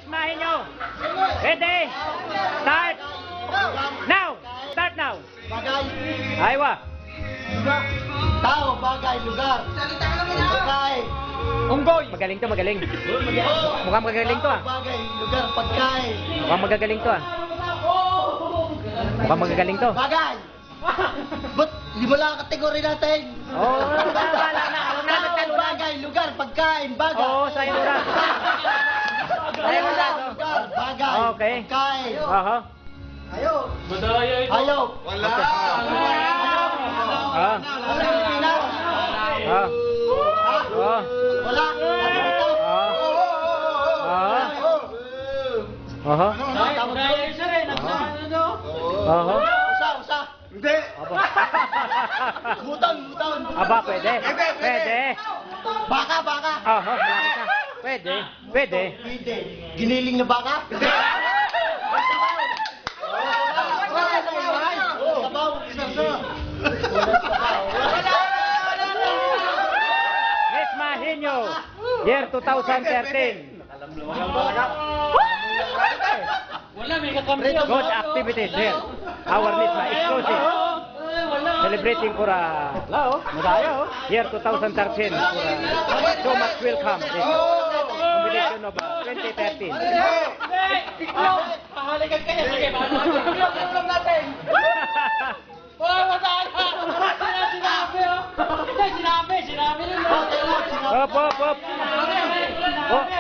Ismahin nyo. Ready? Start. Now. Start now. Bagay. Aywa. Tao, bagay, lugar. Pagkain. Unggoy. Magaling to, magaling. Mukhang magaling to ah. Bagay, lugar, pagkain. Mukhang magagaling to ah. Mukhang magagaling to. Bagay. Ba't di mo lang kategori natin? Oo, wala na. Huwag na Tao, nagtalunan. bagay, lugar, pagkain, bagay. Oo, sa'yo na. Sa'yo na. Lugar, bagay, Okay. pagkain. Aha. Ayaw. Wala. Ah. Pilipinas. Ah. Ah. Wala. Ah. Ah. Aha. Aha. Usa. Hindi. Buton. Aba, pwede. Pwede. Baka. Aha, malapit na. Pwede. Pwede. Hindi. Giniling na baka? Sabaw. Miss Mahinyo, year 2013. Good activities here. Our Miss Ma, exclusive. Celebrating for year 2013. So much welcome. This combination of 2013. Up. Oh.